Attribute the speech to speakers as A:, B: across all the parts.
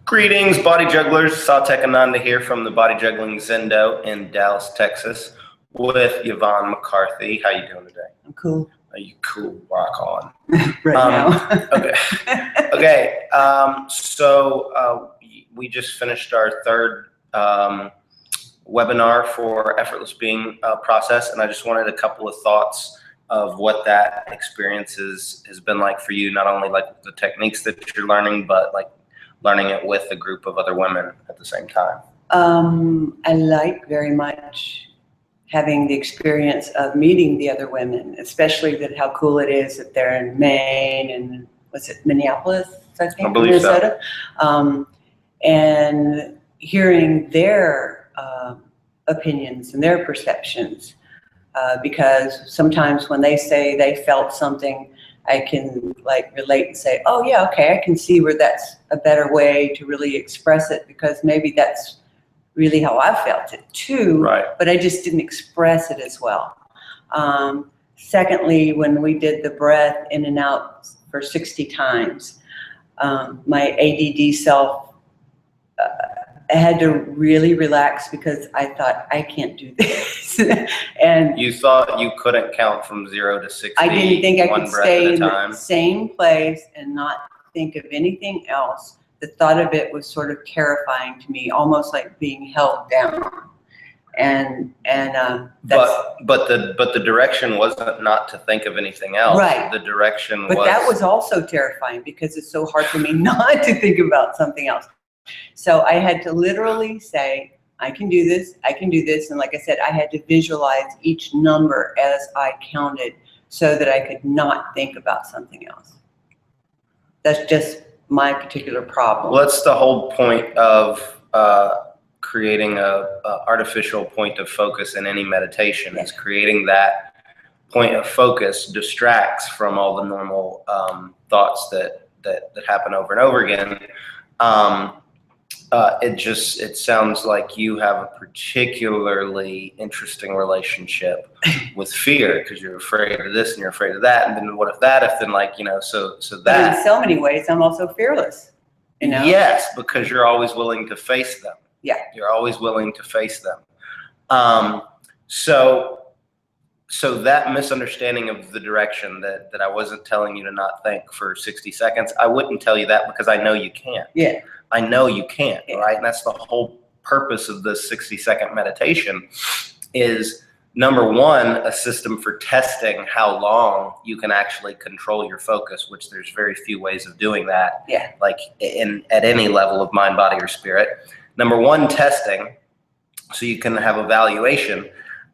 A: Greetings, body jugglers. Satek Ananda here from the Body Juggling Zendo in Dallas, Texas, with Yvonne McCarthy. How you doing today?
B: I'm cool.
A: Are you cool? Rock on.
B: Now.
A: Okay. Okay. So we just finished our third webinar for Effortless Being process, and I just wanted a couple of thoughts of what that experience has been like for you. Not only like the techniques that you're learning, but like learning it with a group of other women at the same time.
B: I like very much having the experience of meeting the other women, especially that how cool it is that they're in Maine and was it Minneapolis, I think,
A: I believe
B: Minnesota,
A: so.
B: And hearing their opinions and their perceptions, because sometimes when they say they felt something, I can like relate and say, oh yeah, okay, I can see where that's a better way to really express it, because maybe that's really how I felt it too,
A: Right.
B: But I just didn't express it as well. Secondly, when we did the breath in and out for 60 times, my ADD self I had to really relax because I thought, I can't do this. And
A: you thought you couldn't count from 0 to 60.
B: I didn't think I
A: one
B: could
A: breath
B: stay
A: at a
B: in
A: time.
B: the same place and not think of anything else. The thought of it was sort of terrifying to me, almost like being held down. And that's,
A: but the direction wasn't not to think of anything else.
B: Right.
A: The direction
B: but
A: was.
B: that was also terrifying because it's so hard for me not to think about something else. So I had to literally say, I can do this, I can do this. And like I said, I had to visualize each number as I counted so that I could not think about something else. That's just my particular problem.
A: Well, that's the whole point of creating a artificial point of focus in any meditation.
B: Yeah.
A: Is creating that point of focus distracts from all the normal thoughts that happen over and over again. It sounds like you have a particularly interesting relationship with fear, because you're afraid of this and you're afraid of that, and then what if that, if then, like, you know, so
B: But
A: that.
B: in so many ways, I'm also fearless, you know?
A: Yes, because you're always willing to face them.
B: Yeah.
A: You're always willing to face them. So that misunderstanding of the direction that I wasn't telling you to not think for 60 seconds, I wouldn't tell you that because I know you can't.
B: Yeah.
A: I know you can't,
B: Yeah.
A: right? And that's the whole purpose of this 60-second meditation is, number one, a system for testing how long you can actually control your focus, which there's very few ways of doing that.
B: Yeah.
A: Like at any level of mind, body, or spirit. Number one, testing, so you can have evaluation.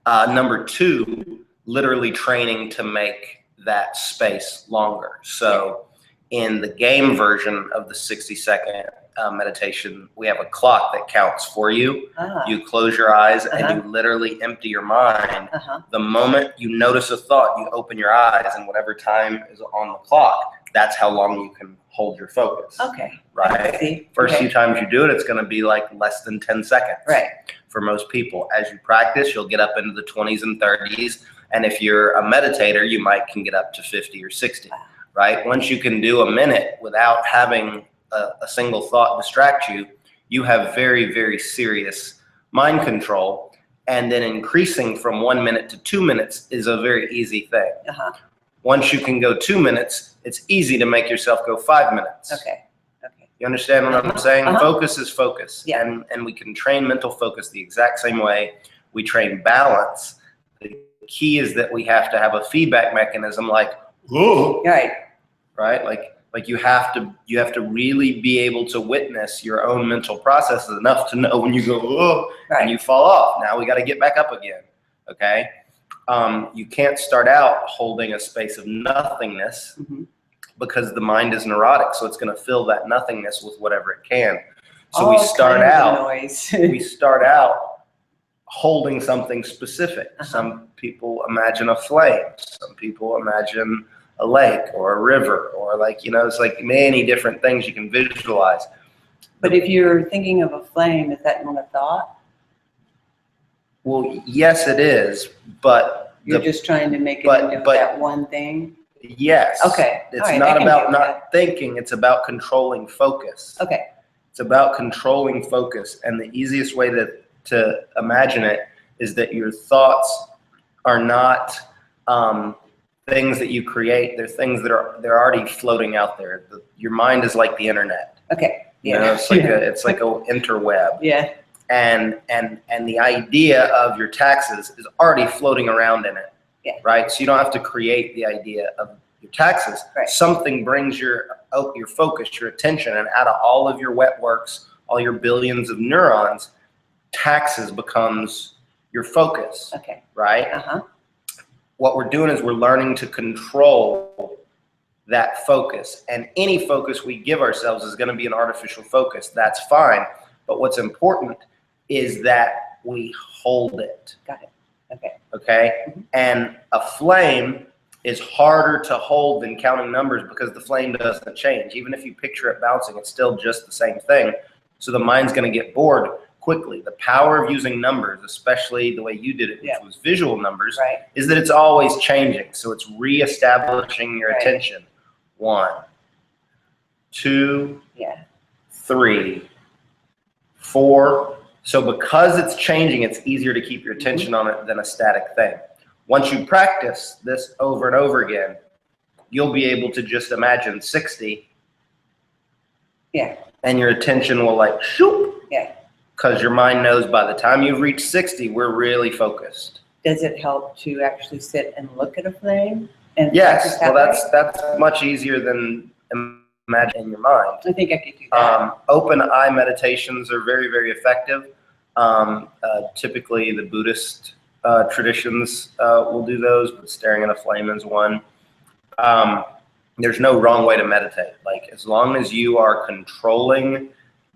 A: Number two, literally training to make that space longer. So in the game version of the 60-second meditation, we have a clock that counts for you. You close your eyes and you literally empty your mind. The moment you notice a thought, you open your eyes, and whatever time is on the clock, that's how long you can hold your focus.
B: Okay.
A: Right?
B: See.
A: First few times you do it, it's going to be like less than 10 seconds.
B: Right.
A: For most people. As you practice, you'll get up into the 20s and 30s. And if you're a meditator, you can get up to 50 or 60, right? Once you can do a minute without having a single thought distract you, you have very, very serious mind control. And then increasing from 1 minute to 2 minutes is a very easy thing. Once you can go 2 minutes, it's easy to make yourself go 5 minutes.
B: Okay. Okay.
A: You understand what I'm saying? Focus is focus.
B: Yeah.
A: And we can train mental focus the exact same way we train balance. The key is that we have to have a feedback mechanism, like, whoa, right? Like you have to really be able to witness your own mental processes enough to know when you go, whoa, and you fall off. Now we got to get back up again. Okay. You can't start out holding a space of nothingness because the mind is neurotic. So it's going to fill that nothingness with whatever it can. So we start out holding something specific. Some people imagine a flame. Some people imagine a lake or a river, or like, you know, it's like many different things you can visualize.
B: But if you're thinking of a flame, is that not a thought?
A: Well, yes, it is, but
B: you're just trying to make it into that one thing.
A: Yes.
B: Okay.
A: It's not about not thinking. It's about controlling focus.
B: Okay.
A: It's about controlling focus. And the easiest way to imagine it is that your thoughts are not things that you create. They're things that they're already floating out there. Your mind is like the internet.
B: Okay.
A: You know, it's like a interweb.
B: Yeah.
A: And the idea of your taxes is already floating around in it.
B: Yeah.
A: Right? So you don't have to create the idea of your taxes.
B: Right.
A: Something brings your focus, your attention, and out of all of your wet works, all your billions of neurons, taxes becomes your focus.
B: Okay.
A: Right?
B: Uh-huh.
A: What we're doing is we're learning to control that focus. And any focus we give ourselves is going to be an artificial focus. That's fine. But what's important is that we hold it.
B: Got it. Okay.
A: Okay?
B: Mm-hmm.
A: And a flame is harder to hold than counting numbers because the flame doesn't change. Even if you picture it bouncing, it's still just the same thing. So the mind's going to get bored quickly. The power of using numbers, especially the way you did it, which was visual numbers,
B: right,
A: is that it's always changing. So it's reestablishing your
B: right,
A: attention. 1, 2, 3, 4. So because it's changing, it's easier to keep your attention on it than a static thing. Once you practice this over and over again, you'll be able to just imagine 60.
B: Yeah.
A: And your attention will like shoop.
B: Yeah.
A: Because your mind knows by the time you've reached 60, we're really focused.
B: Does it help to actually sit and look at a flame? And
A: yes. Well, that's much easier than imagining in your mind.
B: I think I could do that.
A: Open eye meditations are very, very effective. Typically, the Buddhist traditions will do those, but staring at a flame is one. There's no wrong way to meditate. Like, as long as you are controlling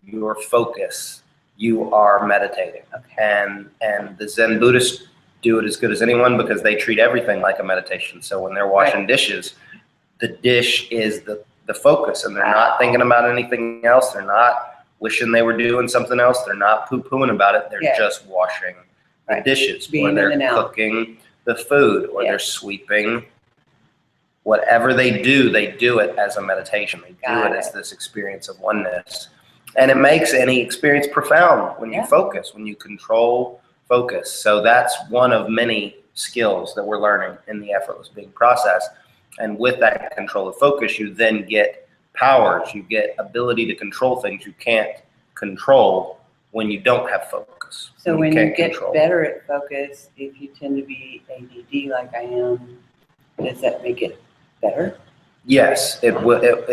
A: your focus, you are meditating. Okay. And the Zen Buddhists do it as good as anyone because they treat everything like a meditation. So when they're washing dishes, the dish is the focus, and they're not thinking about anything else. They're not wishing they were doing something else. They're not poo-pooing about it. They're just washing the dishes, or they're cooking the food, or they're sweeping. Whatever they do it as a meditation. They do it as this experience of oneness. And it makes any experience profound when you focus, when you control focus. So that's one of many skills that we're learning in the effortless being process. And with that control of focus, you then get powers. You get ability to control things you can't control when you don't have focus.
B: So when you get better at focus, if you tend to be ADD like I am, does that make it better? Yes, it will.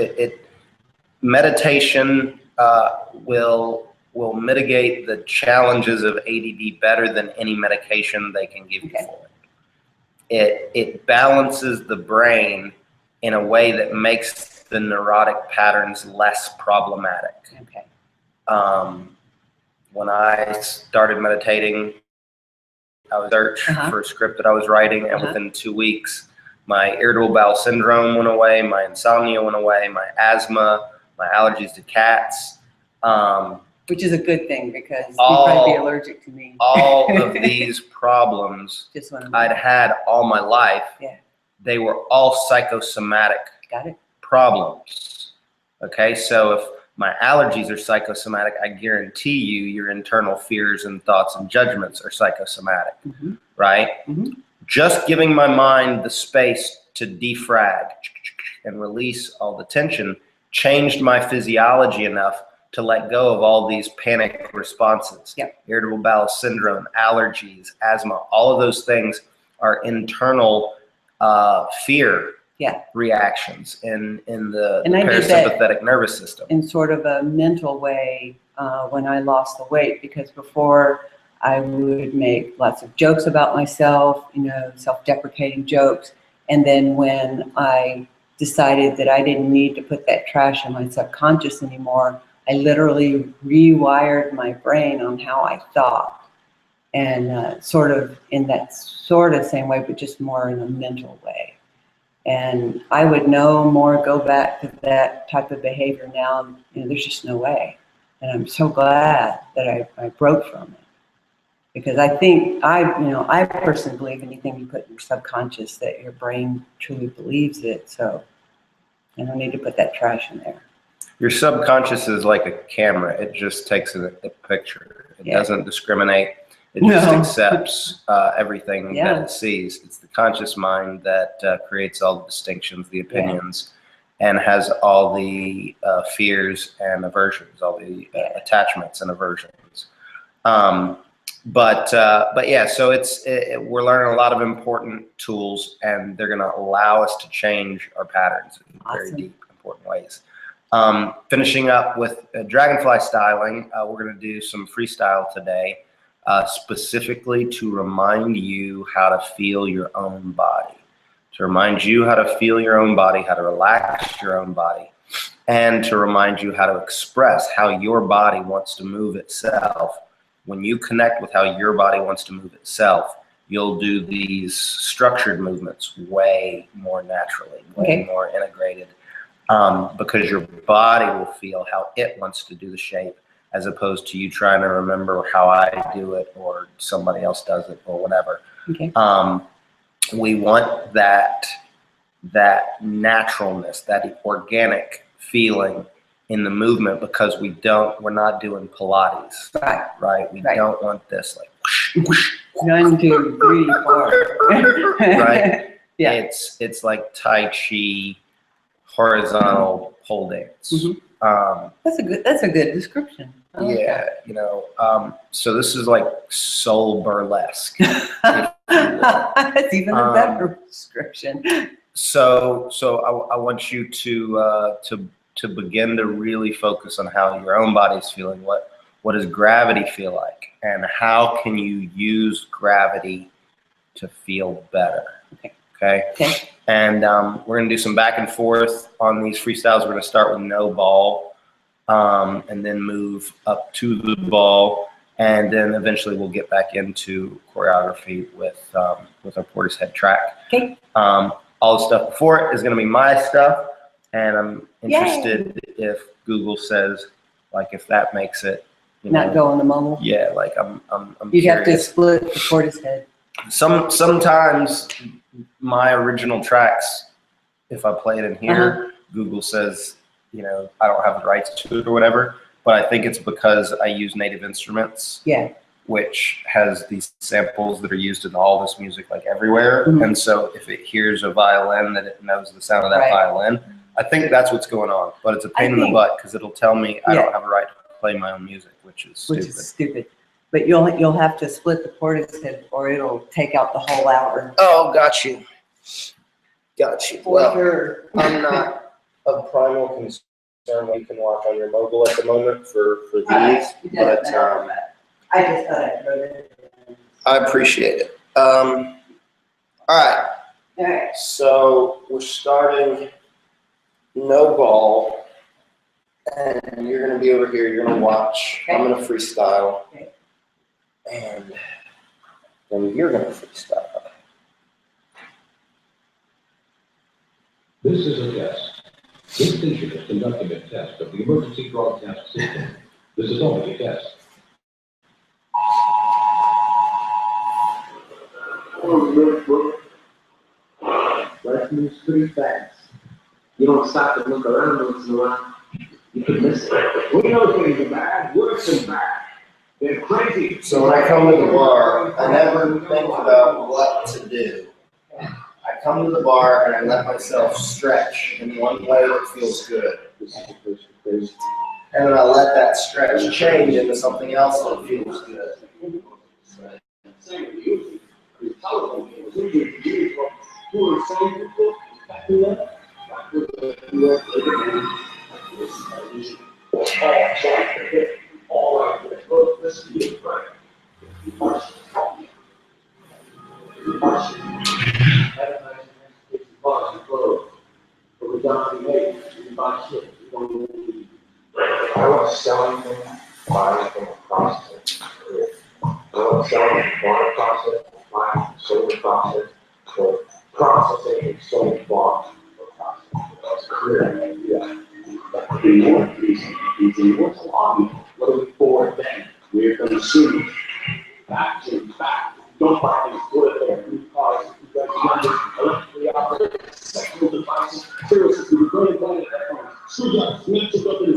A: Meditation will mitigate the challenges of ADD better than any medication they can give you for it. It balances the brain in a way that makes the neurotic patterns less problematic.
B: Okay.
A: When I started meditating, I was searching for a script that I was writing, and within 2 weeks, my irritable bowel syndrome went away, my insomnia went away, my asthma, my allergies to cats.
B: Which is a good thing because you'd probably be allergic to me.
A: All of these problems I'd had all my life, they were all psychosomatic problems. Okay, so if my allergies are psychosomatic, I guarantee you your internal fears and thoughts and judgments are psychosomatic, right? Just giving my mind the space to defrag and release all the tension changed my physiology enough to let go of all these panic responses. Irritable bowel syndrome, allergies, asthma, all of those things are internal fear reactions in the parasympathetic nervous system.
B: In sort of a mental way when I lost the weight, because before I would make lots of jokes about myself, self-deprecating jokes. And then when I decided that I didn't need to put that trash in my subconscious anymore, I literally rewired my brain on how I thought, and sort of in that sort of same way, but just more in a mental way. And I would no more go back to that type of behavior now. There's just no way. And I'm so glad that I broke from it. Because I think, I personally believe anything you put in your subconscious, that your brain truly believes it. So I don't need to put that trash in there.
A: Your subconscious is like a camera. It just takes a picture. It doesn't discriminate. It just accepts everything that it sees. It's the conscious mind that creates all the distinctions, the opinions, and has all the fears and aversions, all the attachments and aversions. But yeah, so we're learning a lot of important tools, and they're going to allow us to change our patterns in very deep, important ways. Finishing up with Dragonfly styling, we're going to do some freestyle today, specifically to remind you how to feel your own body, to remind you how to feel your own body, how to relax your own body, and to remind you how to express how your body wants to move itself. When you connect with how your body wants to move itself, you'll do these structured movements way more naturally, way more integrated, because your body will feel how it wants to do the shape, as opposed to you trying to remember how I do it or somebody else does it or whatever. We want that naturalness, that organic feeling in the movement, because we're not doing Pilates, right? We don't want this like whoosh, whoosh,
B: 1, 2, 3, 4.
A: right? It's like Tai Chi, horizontal pole dance.
B: That's a good description.
A: You know, so this is like soul burlesque.
B: That's even a better description.
A: So I want you to begin to really focus on how your own body's feeling. What does gravity feel like, and how can you use gravity to feel better? Okay. And we're gonna do some back and forth on these freestyles. We're gonna start with no ball, and then move up to the ball, and then eventually we'll get back into choreography with our Portishead track. All the stuff before it is gonna be my stuff. And I'm interested if Google says, like, if that makes it
B: not go on the mumble.
A: Yeah, like I'm
B: You'd
A: curious.
B: have to split the Portishead.
A: Sometimes my original tracks, if I play it in here, Google says, you know, I don't have the rights to it or whatever. But I think it's because I use native instruments. Which has these samples that are used in all this music, like everywhere. And so if it hears a violin, that it knows the sound of that violin. I think that's what's going on, but it's a pain in the butt because it'll tell me I don't have a right to play my own music, which is stupid.
B: But you'll have to split the Portishead, or it'll take out the whole hour.
A: Oh, got you. Well, I'm not of primal concern. You can watch on your mobile at the moment for these, but
B: I just thought I'd throw it in.
A: I appreciate it. All right. So we're starting no ball, and you're gonna be over here. You're gonna watch. I'm gonna freestyle, and then you're gonna freestyle.
C: This is a test. This station is conducting a test of the emergency broadcast system. This is only a test.
D: Life moves pretty fast. You don't stop and look around once in a while. You can miss it.
C: We know things are bad, worse than bad. They're crazy.
A: So when I come to the bar, I never think about what to do. I come to the bar and I let myself stretch in one way that feels good. And then I let that stretch change into something else that feels good.
D: I want to sell anything, buy anything, process it. I want to sell anything, water process, buy solar process, or processing and solar bar process. That's clear. Yeah. That could be more easy. What's the lobby? What are we for then? We're going to sue. Back to back. Don't buy things good there. New cars, electrically operated, sexual devices, seriously, we're going to buy the headphones. Screw up, let's look up in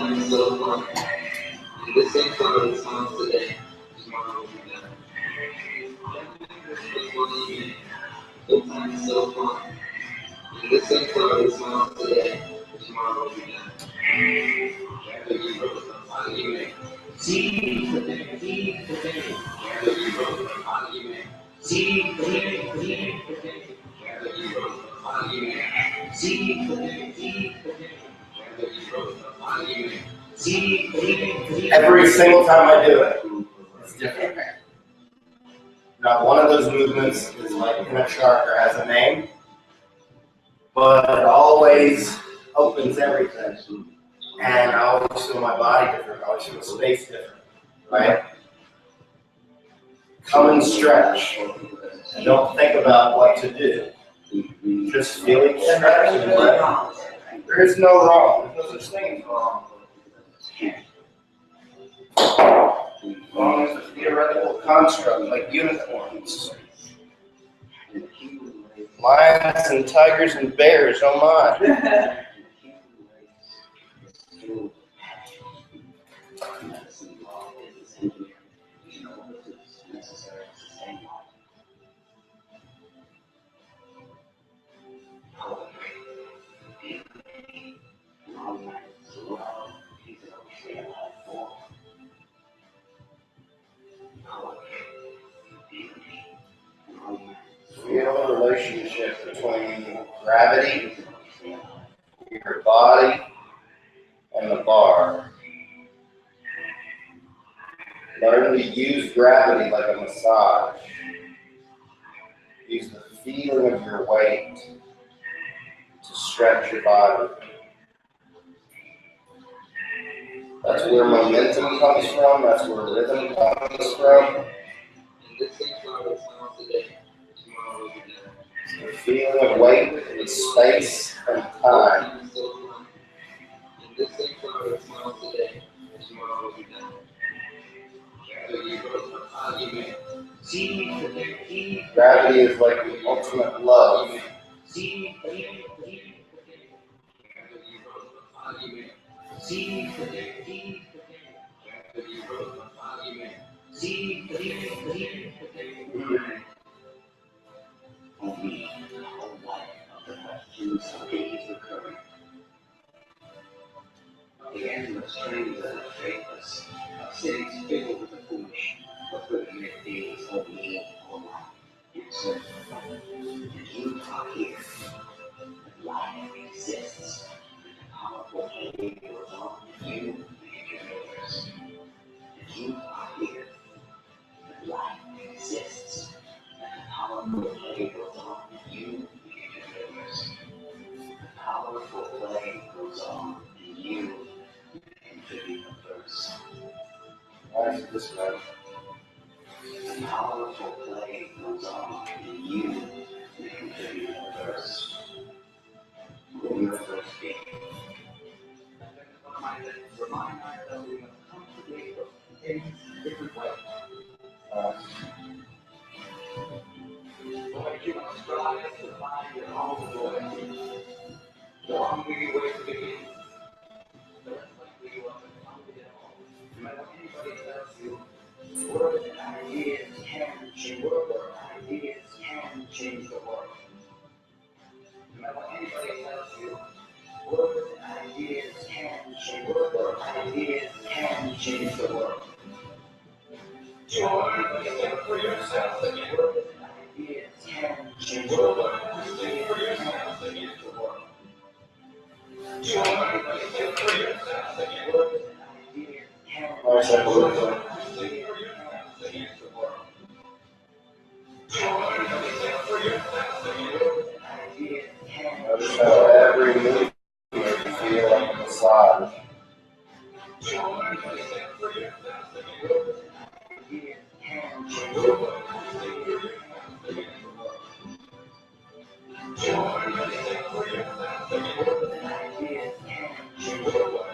D: Sometimes so fun. And this same song that sounds today, tomorrow will be done. Sometimes so fun. And this same song that sounds today, tomorrow will be done. See the day, see the day. See the day, see the day. See the day, see the day.
A: Every single time I do it, it's different. Not one of those movements is like in a chart or has a name, but it always opens everything. And I always feel my body different. I always feel space different, right? Come and stretch. And don't think about what to do. Just feel each stretch and let. There is no wrong. There's no such thing as wrong. As long as a theoretical construct like unicorns. Lions and tigers and bears, oh my. Feel the relationship between gravity, your body, and the bar. Learn to use gravity like a massage. Use the feeling of your weight to stretch your body. That's where momentum comes from. That's where rhythm comes from.
D: And this same song that sounds today, tomorrow will be done.
A: The feeling of weight with space and time.
D: Sometimes so fun. And this same song that sounds today, tomorrow will be done. See the day,
A: Gravity is like the ultimate love.
D: see the day, see the day, see the day.
E: Only a whole life of the questions of days recurring. The endless trains that are faithless, of cities filled with the foolish, but for the middays of me or life. Answer, the youth are here, that life exists, and the powerful play goes on in you and your neighbors. The youth are here, that life exists, and the powerful play goes on in you and your neighbors. The powerful play goes on in you and contribute a verse.
A: Why is this man?
E: The powerful play goes on in you and contribute a verse. Your first game.
D: Remind ourselves we must comfortably put things different ways. Boy, you must strive to find your own way. The hungry way to begin. The less likely you are to find it at all. No matter what anybody tells you, words and ideas can change. Words and ideas can change the world. No matter what anybody tells you, words and ideas can change. Words and ideas can change the world. Joy, think for yourself again. Words and ideas can change the world. Think for yourself again. Joy, think for yourself again. Words and ideas can change the world. Think for yourself again. Joy, think for yourself again. Words and ideas can
A: Notice how every movement makes you feel like a massage.
D: joy, think for yourself again. Words and ideas can change the world. Joy, think for yourself again. Words and ideas can change the world.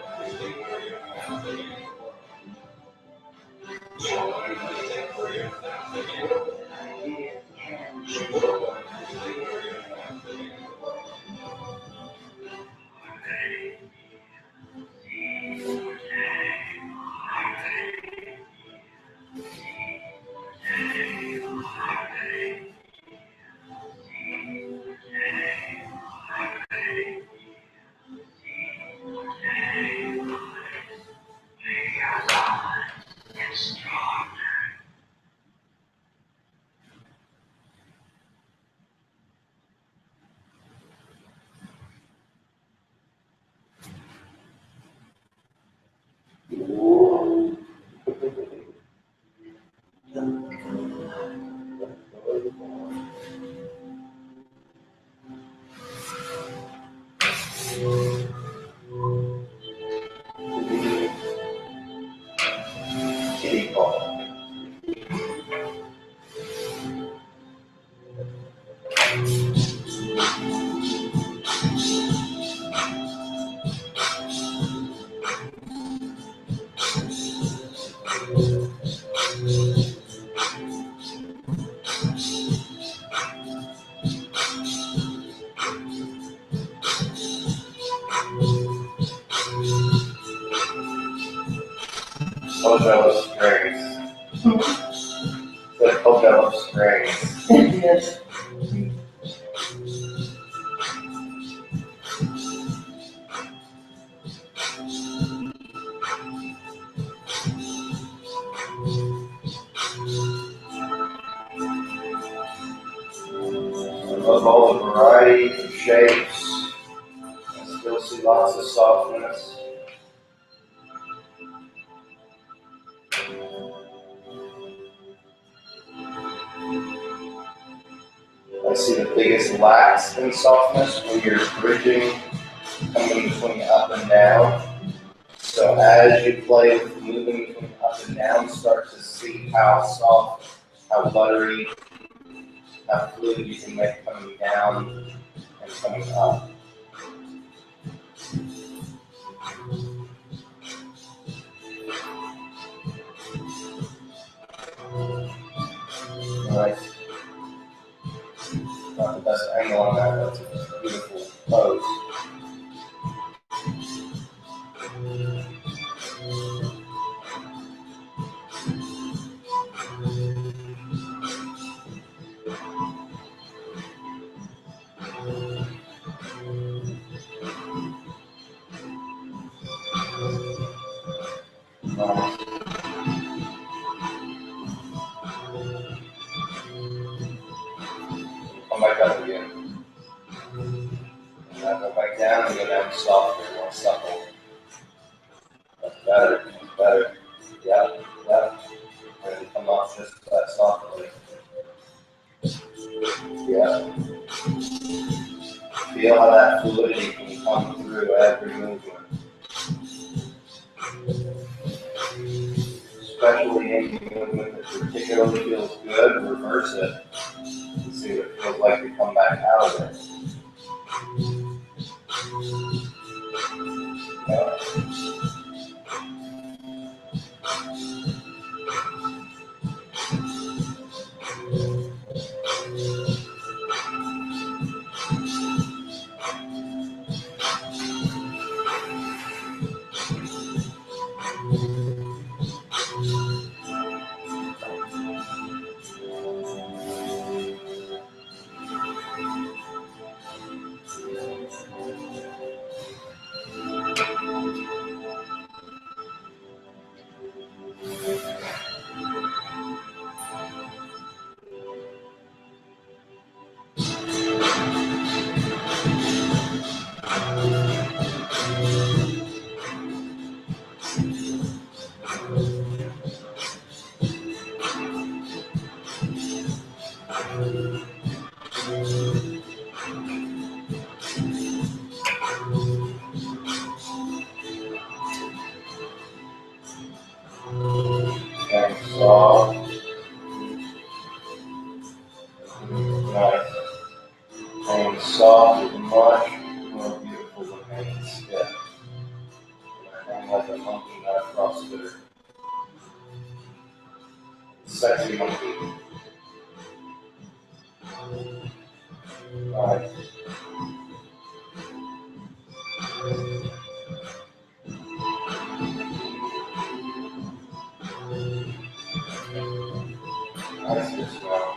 D: Joy, think for yourself again. Words and ideas can change the world.
A: Kitty ball. Coachella strings. The Coachella strings.
B: Yes.
A: I love all the varieties of shapes. I still see lots of softness. I see the biggest lacks in softness when you're bridging, coming between up and down. So as you play with moving between up and down, start to see how soft, how buttery, how fluid you can make coming down and coming up. Nice. Not the best angle on that, but it's a beautiful pose. Nice. Come back up again. And now go back down and go down softer, more supple. That's better, that's better. Yeah, yeah. And come off just that softly. Yeah. Feel how that fluidity can come through every movement. Especially any movement that particularly feels good, reverse it. And see what it feels like to come back out of it. Yeah. And soft. Nice. And soft is much more beautiful than hanging stiff. Hang like a monkey, not a crossfitter. Sexy monkey. Nice. Nice just now.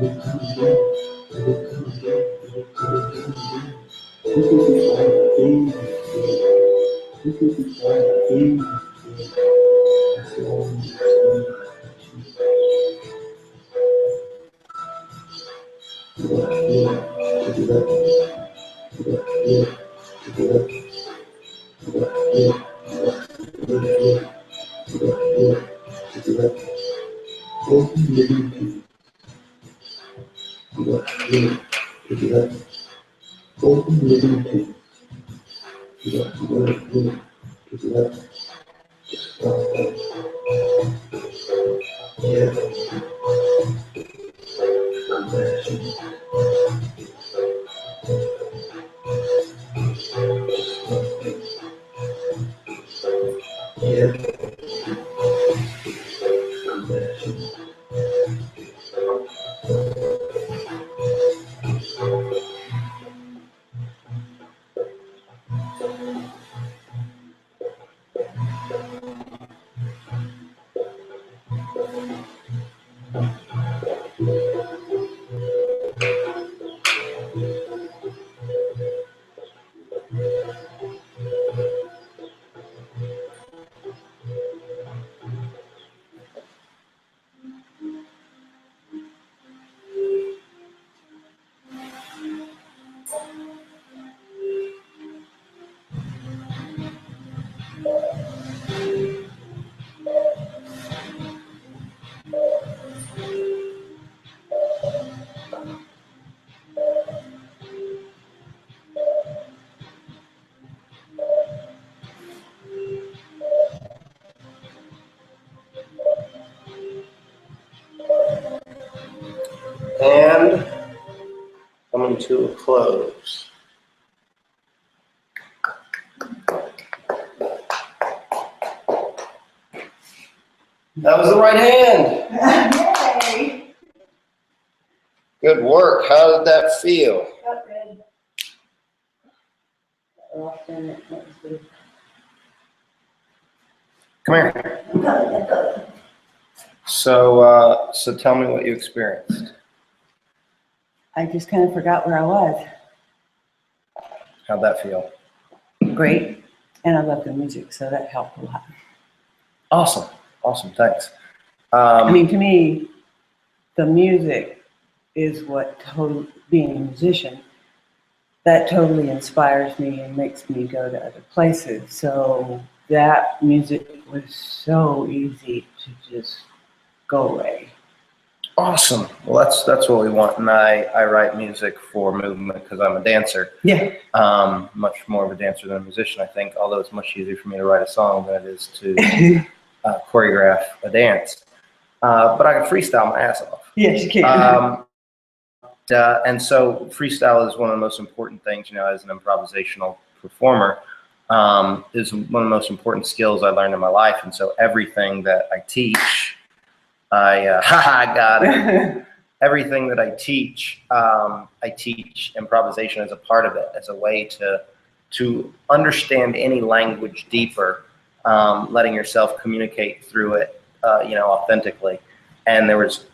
F: will come again. It will come again. It will come again. This will be fine again. This will be fine again. That's all you need. You are here to do that. You are here to do that. You are here. You are here. You are here to do that. Open living peace. You are here to do that. Open living peace. You are here to do that. Just stop that. Yeah. Compassion. Yeah. Compassion.
A: And coming to a close. That was the right hand.
B: Yay!
A: Good work. How did that feel?
B: Got red. Often it makes me.
A: Come here. So tell me what you experienced.
B: I just kind of forgot where I was.
A: How'd that feel?
B: Great. And I love the music, so that helped a lot.
A: Awesome. Awesome. Thanks.
B: I mean, to me, the music is what being a musician, that totally inspires me and makes me go to other places. So that music was so easy to just go away.
A: Awesome. Well, that's what we want. And I write music for movement because I'm a dancer.
B: Yeah.
A: Much more of a dancer than a musician, I think, although it's much easier for me to write a song than it is to choreograph a dance. But I can freestyle my ass off.
B: Yes, you can.
A: And so freestyle is one of the most important things, as an improvisational performer, is one of the most important skills I learned in my life. And so everything that I teach, I got it. Everything that I teach improvisation as a part of it, as a way to understand any language deeper, letting yourself communicate through it, authentically. And there was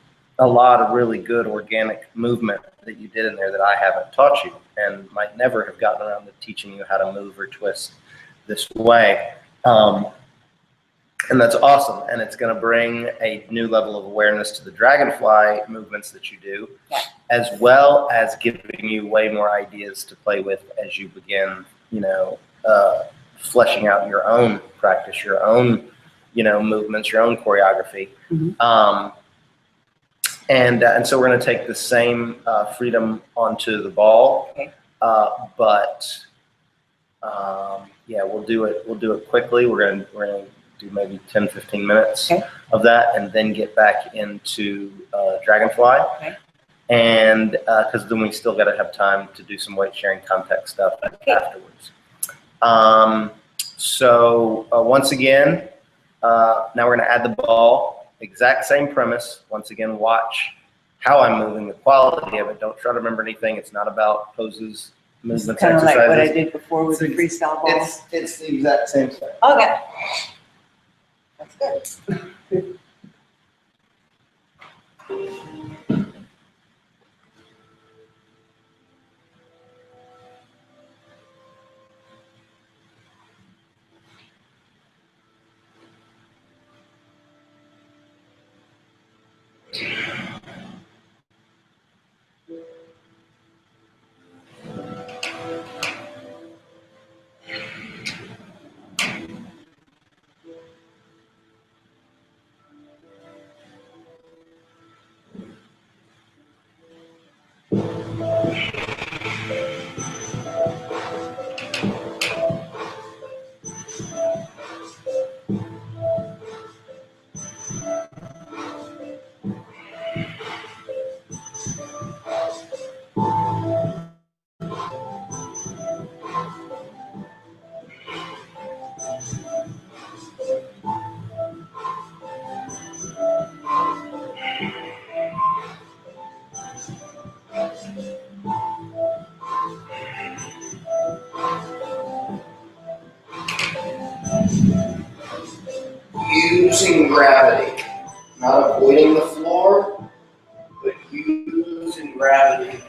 A: a lot of really good organic movement that you did in there that I haven't taught you and might never have gotten around to teaching you how to move or twist this way. And that's awesome. And it's going to bring a new level of awareness to the Dragonfly movements that you do, as well as giving you way more ideas to play with as you begin, fleshing out your own practice, your own, movements, your own choreography.
B: Mhm.
A: And so we're going to take the same freedom onto the ball,
B: Okay.
A: We'll do it quickly. We're going to do maybe 10, 15 minutes
B: Okay.
A: of that, and then get back into Dragonfly.
B: Okay.
A: And because then we still got to have time to do some weight sharing context stuff afterwards. Once again, now we're going to add the ball. Exact same premise. Once again, watch how I'm moving, the quality of it. Don't try to remember anything. It's not about poses, movements,
B: Kind of
A: exercises.
B: like what I did before with the freestyle ball.
A: It's the exact same thing.
B: Okay. That's good.
A: Using gravity, not avoiding the floor, but using gravity.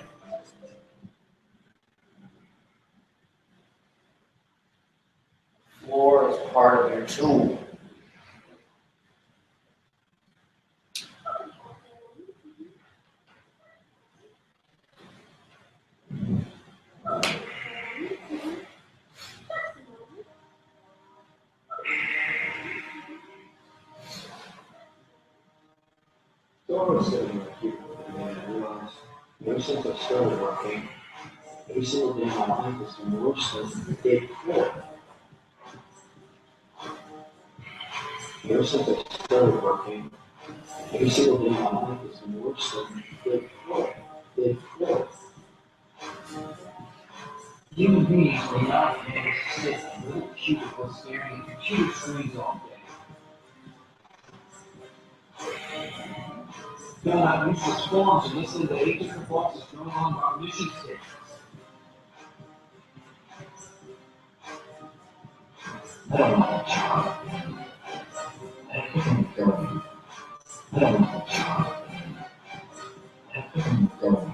A: Floor is part of your tool.
C: So I was sitting with people and I realized ever since I started working, every single day of my life has been worse than the day before. Ever since I started working, every single day of my life has been worse than the day before. The day before.
G: Human beings are not made to sit in little cubicles staring at computer screens all day. Fill out useless forms and listen to 8 different bosses going on our mission statements. I don't want a job. I don't think I'm going. I don't want a job. I don't think I'm going.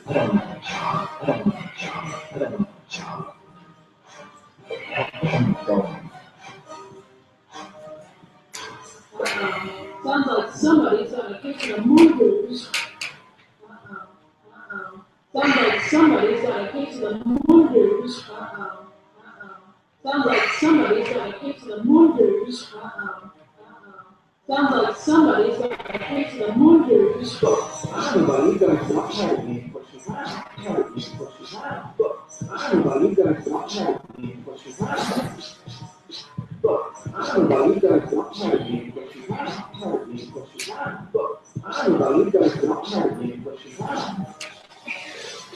G: I don't want a job. I don't want a job. I don't want a job.
H: somebody's got a case of the mongoose. Sounds like somebody's got a case of the mongoose. Sounds like somebody's got a case of the mongoose.
G: Everybody goes to not try to be pushes around. Try to be pushes around. Everybody goes to not try to be pushes around. Everybody goes to not try to be pushes around. Try to be pushes around. Everybody goes to not try to be pushes around.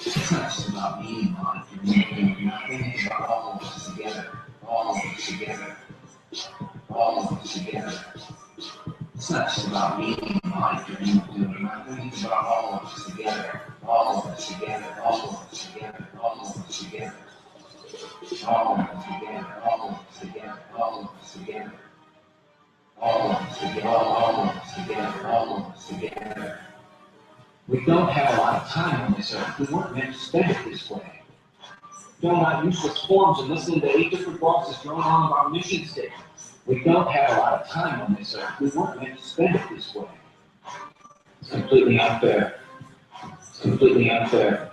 G: It's not just about me, Yvonne. It's about all of us together. All of us together. All of us together. It's not just about me, Yvonne. It's about all of us together. All of us together. All of us together. All of us together. All of us together. All of us together. All of us together. All of us together. All of us together. All of us together. We don't have a lot of time on this earth. We weren't meant to spend it this way. Filling out useless forms and listening to 8 different bosses going on about mission statements. We don't have a lot of time on this earth. We weren't meant to spend it this way. It's completely unfair. It's completely unfair.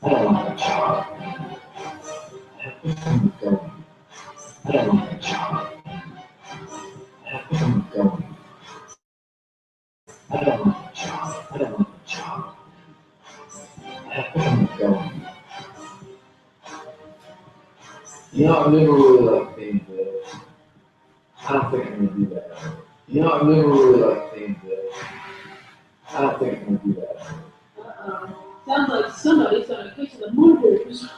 G: I don't want a job. I don't want a job. I don't want to go. I don't want a job. I don't want a job. I don't want to go. You know, I never really liked things that. I don't think I'm gonna do that. You know, I never really liked things that. I don't think I'm gonna do that.
H: Sounds like somebody's got a case of the mongoose.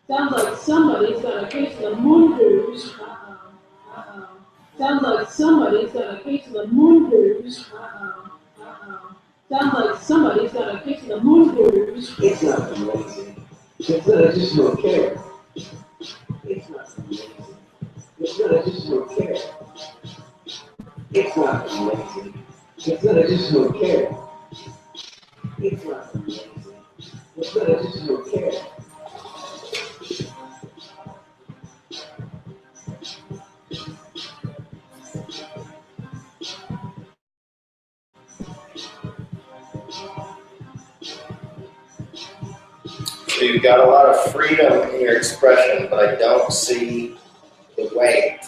H: Sounds like somebody's got a case of the mongoose. Sounds like somebody's got a case of the mongoose. Sounds like somebody's got a case of the mongoose.
G: It's not amazing. It's that I just don't care. It's not amazing. It's that I just don't care. It's not amazing. It's that I just don't care. It's not amazing. It's that I just don't care.
A: So you've got a lot of freedom in your expression, but I don't see the weight.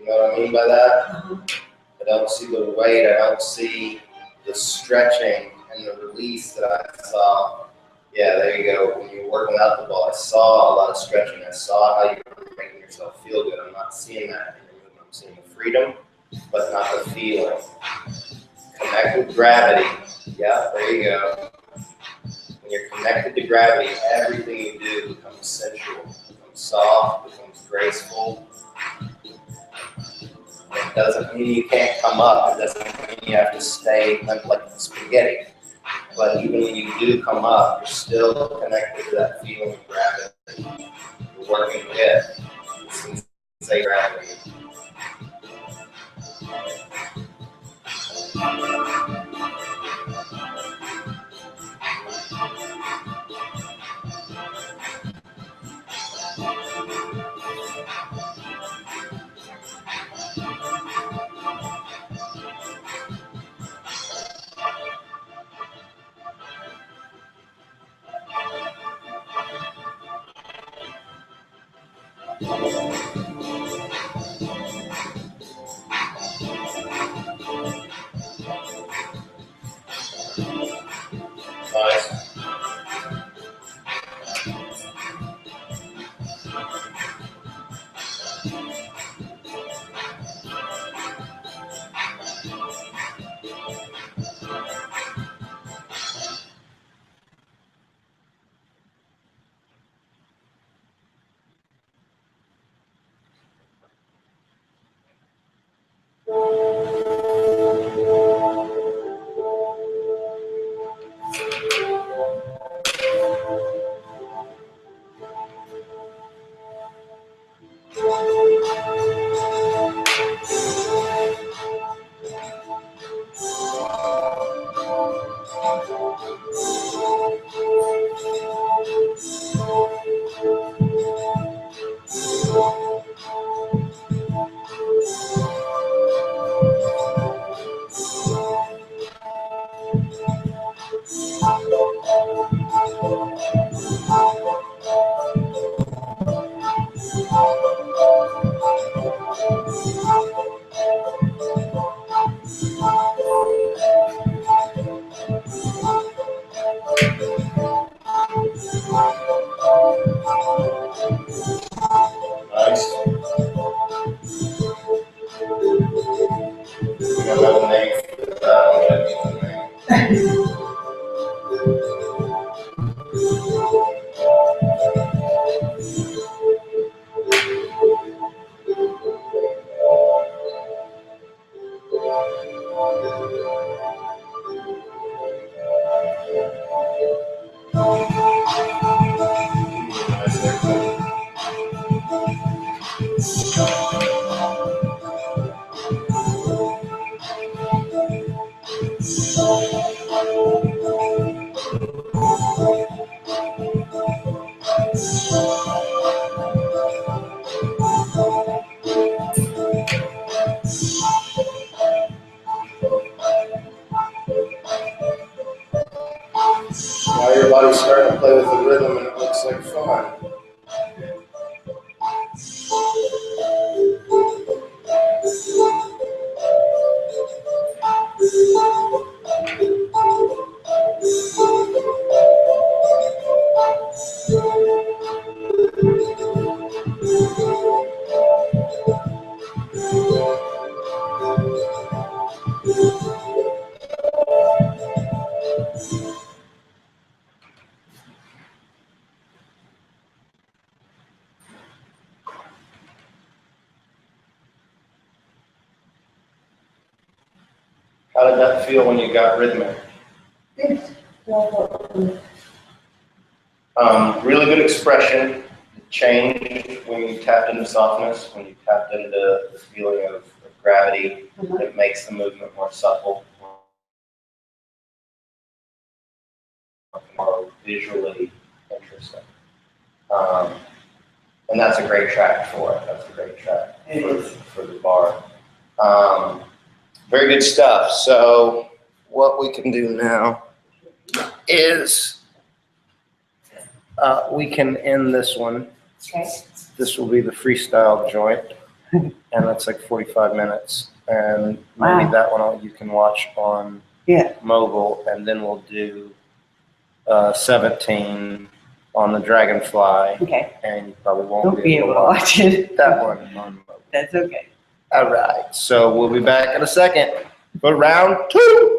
A: You know what I mean by that? I don't see the weight. I don't see the stretching and the release that I saw. Yeah, there you go. When you were working out the ball, I saw a lot of stretching. I saw how you were making yourself feel good. I'm not seeing that in your movement. I'm seeing the freedom, but not the feeling. Connect with gravity. Yeah, there you go. When you're connected to gravity, everything you do becomes sensual, becomes soft, becomes graceful. It doesn't mean you can't come up. It doesn't mean you have to stay limp like spaghetti. But even when you do come up, you're still connected to that feeling of gravity. You're working with sensate gravity. Nice. Now your body's starting to play with the rhythm and it looks like fun. How did that feel when you got rhythmic? Really good expression. It changed when you tapped into softness, when you tapped into the feeling of gravity. It makes the movement more supple, more visually interesting. And that's a great track for it. That's a great track for the bar. Very good stuff. So what we can do now is we can end this one.
B: Okay.
A: This will be the freestyle joint, and that's like 45 minutes. And maybe
B: Wow.
A: that one you can watch on
B: Yeah.
A: mobile, and then we'll do 17 on the Dragonfly,
B: Okay.
A: and you probably won't
B: Don't be able to watch it.
A: that one on mobile.
B: That's okay.
A: All right, so we'll be back in a second for round 2.